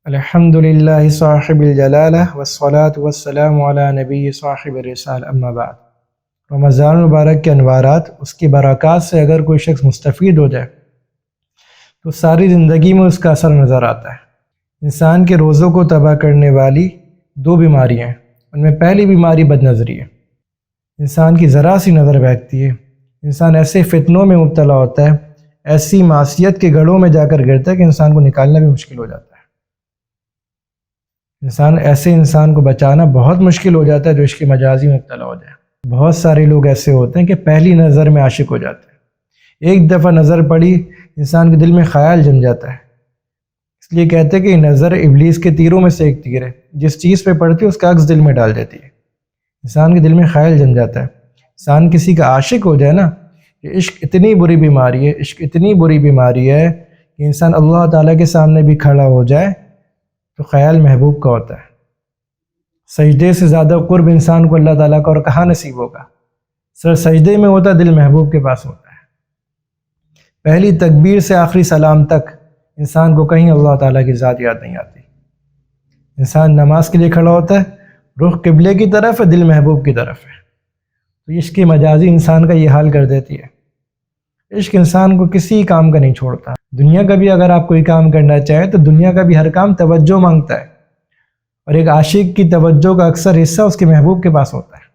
الحمدللہ صاحب الجلالہ والصلاة والسلام علی نبی صاحب الرسالہ اما بعد۔ رمضان المبارک کے انوارات، اس کی برکات سے اگر کوئی شخص مستفید ہو جائے تو ساری زندگی میں اس کا اثر نظر آتا ہے۔ انسان کے روزوں کو تباہ کرنے والی دو بیماریاں ہیں، ان میں پہلی بیماری بد نظری ہے۔ انسان کی ذرا سی نظر بہکتی ہے، انسان ایسے فتنوں میں مبتلا ہوتا ہے، ایسی معصیت کے گڑھوں میں جا کر گرتا ہے کہ انسان کو نکالنا بھی مشکل ہو جاتا ہے۔ ایسے انسان کو بچانا بہت مشکل ہو جاتا ہے جو عشق مجازی میں مبتلا ہو جائے۔ بہت سارے لوگ ایسے ہوتے ہیں کہ پہلی نظر میں عاشق ہو جاتے ہیں، ایک دفعہ نظر پڑی انسان کے دل میں خیال جم جاتا ہے۔ اس لیے کہتے ہیں کہ نظر ابلیس کے تیروں میں سے ایک تیر ہے، جس چیز پہ پڑتی ہے اس کا عکس دل میں ڈال دیتی ہے، انسان کے دل میں خیال جم جاتا ہے۔ انسان کسی کا عاشق ہو جائے نا، کہ عشق اتنی بری بیماری ہے، عشق اتنی بری بیماری ہے کہ انسان اللہ تعالیٰ کے سامنے بھی کھڑا ہو جائے تو خیال محبوب کا ہوتا ہے۔ سجدے سے زیادہ قرب انسان کو اللہ تعالیٰ کا اور کہاں نصیب ہوگا؟ سر سجدے میں ہوتا ہے، دل محبوب کے پاس ہوتا ہے۔ پہلی تکبیر سے آخری سلام تک انسان کو کہیں اللہ تعالیٰ کی ذات یاد نہیں آتی۔ انسان نماز کے لیے کھڑا ہوتا ہے، رخ قبلے کی طرف ہے، دل محبوب کی طرف ہے۔ تو عشق مجازی انسان کا یہ حال کر دیتی ہے۔ عشق انسان کو کسی کام کا نہیں چھوڑتا۔ دنیا کا بھی اگر آپ کوئی کام کرنا چاہیں تو دنیا کا بھی ہر کام توجہ مانگتا ہے، اور ایک عاشق کی توجہ کا اکثر حصہ اس کے محبوب کے پاس ہوتا ہے۔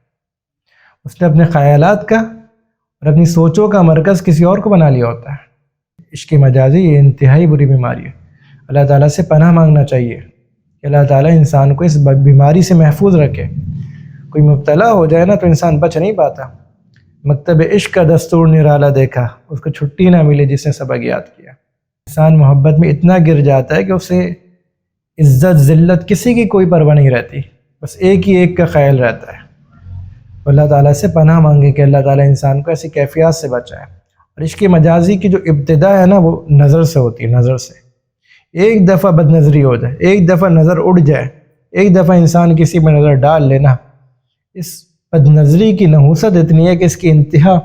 اس نے اپنے خیالات کا اور اپنی سوچوں کا مرکز کسی اور کو بنا لیا ہوتا ہے۔ عشق مجازی یہ انتہائی بری بیماری ہے، اللہ تعالیٰ سے پناہ مانگنا چاہیے کہ اللہ تعالیٰ انسان کو اس بیماری سے محفوظ رکھے۔ کوئی مبتلا ہو جائے نا تو انسان بچ نہیں پاتا۔ مکتب عشق کا دستور نرالا دیکھا، اس کو چھٹی نہ ملے جس نے سبق یاد کیا۔ انسان محبت میں اتنا گر جاتا ہے کہ اسے عزت ذلت کسی کی کوئی پرواہ نہیں رہتی، بس ایک ہی ایک کا خیال رہتا ہے۔ اللہ تعالیٰ سے پناہ مانگے کہ اللہ تعالیٰ انسان کو ایسی کیفیات سے بچائے۔ اور عشق مجازی کی جو ابتدا ہے نا وہ نظر سے ہوتی ہے، نظر سے۔ ایک دفعہ بد نظری ہو جائے، ایک دفعہ نظر اڑ جائے، ایک دفعہ انسان کسی میں نظر ڈال لینا، اس بد نظری کی نحوست اتنی ہے کہ اس کی انتہا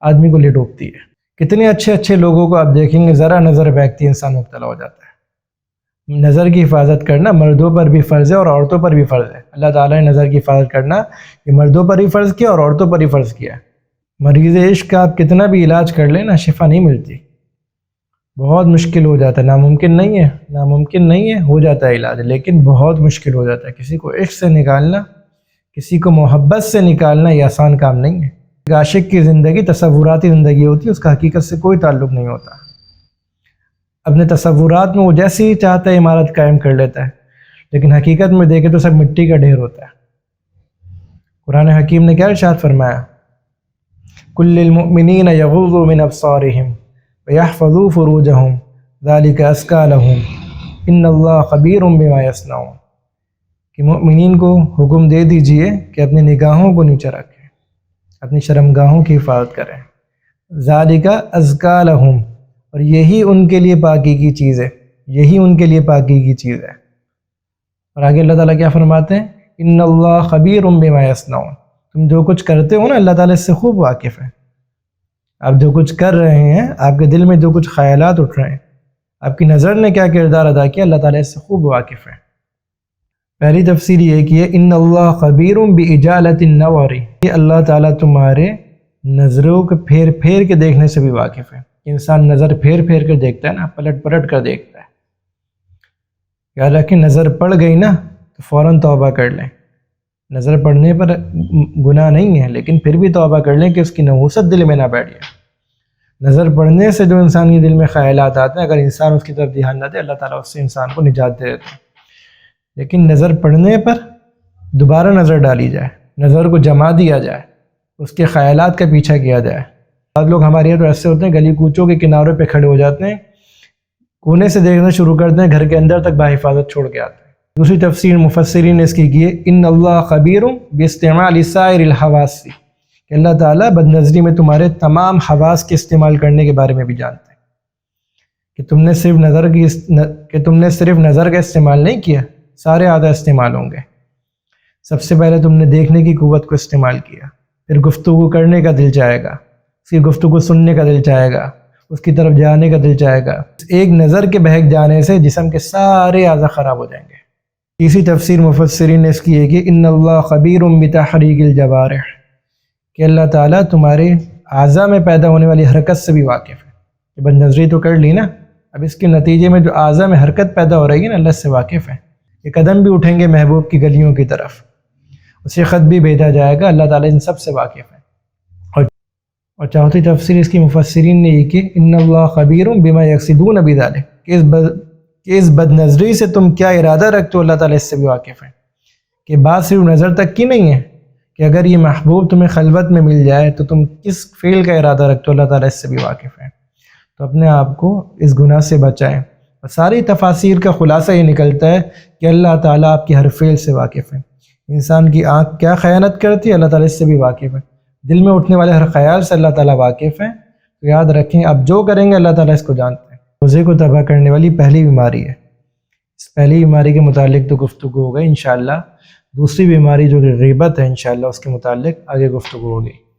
آدمی کو لے ڈوبتی ہے۔ کتنے اچھے اچھے لوگوں کو آپ دیکھیں گے، ذرا نظر بہکتی انسان مبتلا ہو جاتا ہے۔ نظر کی حفاظت کرنا مردوں پر بھی فرض ہے اور عورتوں پر بھی فرض ہے۔ اللہ تعالیٰ نے نظر کی حفاظت کرنا یہ مردوں پر ہی فرض کیا اور عورتوں پر ہی فرض کیا ہے۔ مریض عشق کا آپ کتنا بھی علاج کر لیں نا، شفا نہیں ملتی، بہت مشکل ہو جاتا ہے۔ ناممکن نہیں ہے، ناممکن نہیں ہے، ہو جاتا ہے علاج، لیکن بہت مشکل ہو جاتا ہے۔ کسی کو عشق سے نکالنا، کسی کو محبت سے نکالنا یہ آسان کام نہیں ہے۔ ایک عاشق کی زندگی تصوراتی زندگی ہوتی ہے، اس کا حقیقت سے کوئی تعلق نہیں ہوتا۔ اپنے تصورات میں وہ جیسی ہی چاہتا ہے عمارت قائم کر لیتا ہے، لیکن حقیقت میں دیکھے تو سب مٹی کا ڈھیر ہوتا ہے۔ قرآن حکیم نے کیا ارشاد فرمایا؟ کل للمؤمنین یغضوا من ابصارہم ویحفظوا فروجہم ذلک ازکی لہم ان اللہ خبیر بما یصنعون، کہ مؤمنین کو حکم دے دیجئے کہ اپنی نگاہوں کو نیچے رکھیں، اپنی شرمگاہوں کی حفاظت کریں۔ ذالک ازکی لہم، اور یہی ان کے لیے پاکی کی چیز ہے، یہی ان کے لیے پاکی کی چیز ہے۔ اور آگے اللہ تعالیٰ کیا فرماتے ہیں؟ ان اللہ خبیر بما یصنعون، تم جو کچھ کرتے ہو نا اللہ تعالیٰ اس سے خوب واقف ہے۔ آپ جو کچھ کر رہے ہیں، آپ کے دل میں جو کچھ خیالات اٹھ رہے ہیں، آپ کی نظر نے کیا کردار ادا کیا، اللہ تعالیٰ اس سے خوب واقف ہے۔ پہلی تفسیر یہ کی ہے ان اللہ خبیر باجالۃ النظر، یہ اللہ تعالیٰ تمہارے نظروں کو پھیر پھیر کے دیکھنے سے بھی واقف ہے۔ انسان نظر پھیر پھیر کر دیکھتا ہے نا، پلٹ پلٹ کر دیکھتا ہے۔ یاد رکھیں نظر پڑ گئی نا تو فوراً توبہ کر لیں۔ نظر پڑنے پر گناہ نہیں ہے، لیکن پھر بھی توبہ کر لیں کہ اس کی نحوست دل میں نہ بیٹھ جائے۔ نظر پڑنے سے جو انسان کے دل میں خیالات آتے ہیں، اگر انسان اس کی طرف دھیان نہ دے اللہ تعالیٰ اس سے انسان کو نجات دے دیتے ہیں۔ لیکن نظر پڑنے پر دوبارہ نظر ڈالی جائے، نظر کو جما دیا جائے، اس کے خیالات کا پیچھا کیا جائے۔ بعض لوگ ہمارے یہاں تو ایسے ہوتے ہیں گلی کوچوں کے کناروں پہ کھڑے ہو جاتے ہیں، کونے سے دیکھنا شروع کرتے ہیں، گھر کے اندر تک بحفاظت چھوڑ کے آتے ہیں۔ دوسری تفسیر مفسرین نے اس کی ہے ان اللہ خبیر باستعمال سائر الحواس، کہ اللہ تعالیٰ بد نظری میں تمہارے تمام حواس کے استعمال کرنے کے بارے میں بھی جانتے ہیں، کہ تم نے صرف نظر کا استعمال نہیں کیا، سارے اعضاء استعمال ہوں گے۔ سب سے پہلے تم نے دیکھنے کی قوت کو استعمال کیا، پھر گفتگو کرنے کا دل چاہے گا، پھر گفتگو سننے کا دل چاہے گا، اس کی طرف جانے کا دل چاہے گا۔ ایک نظر کے بہک جانے سے جسم کے سارے اعضاء خراب ہو جائیں گے۔ تیسری تفسیر مفسرین نے اس کی ہے کہ ان اللہ خبیر بتحریک الجوارح، کہ اللہ تعالیٰ تمہارے اعضاء میں پیدا ہونے والی حرکت سے بھی واقف ہے۔ کہ بد نظری تو کر لی نا، اب اس کے نتیجے میں جو اعضاء میں حرکت پیدا ہو رہی ہے نا، اللہ سے واقف ہے۔ یہ قدم بھی اٹھیں گے محبوب کی گلیوں کی طرف، اسے خط بھی بھیجا جائے گا، اللہ تعالیٰ ان سب سے واقف ہے۔ اور چوتھی تفسیر اس کی مفسرین نے یہ کہ ان اللہ خبیر بما یقصدون بذلک، کہ اس بد نظری سے تم کیا ارادہ رکھتے ہو، اللہ تعالیٰ اس سے بھی واقف ہے۔ کہ بات صرف نظر تک کی نہیں ہے کہ اگر یہ محبوب تمہیں خلوت میں مل جائے تو تم کس فعل کا ارادہ رکھتے ہو، اللہ تعالیٰ اس سے بھی واقف ہے۔ تو اپنے آپ کو اس گناہ سے بچائیں۔ اور ساری تفاسیر کا خلاصہ یہ نکلتا ہے کہ اللہ تعالیٰ آپ کی ہر فعل سے واقف ہے۔ انسان کی آنکھ کیا خیانت کرتی ہے، اللہ تعالیٰ اس سے بھی واقف ہے۔ دل میں اٹھنے والے ہر خیال سے اللہ تعالیٰ واقف ہے۔ تو یاد رکھیں، اب جو کریں گے اللہ تعالیٰ اس کو جانتے ہیں۔ روزے کو تباہ کرنے والی پہلی بیماری ہے۔ اس پہلی بیماری کے متعلق تو گفتگو ہو گئی، انشاءاللہ دوسری بیماری جو کہ غیبت ہے، انشاءاللہ اس کے متعلق آگے گفتگو ہوگی۔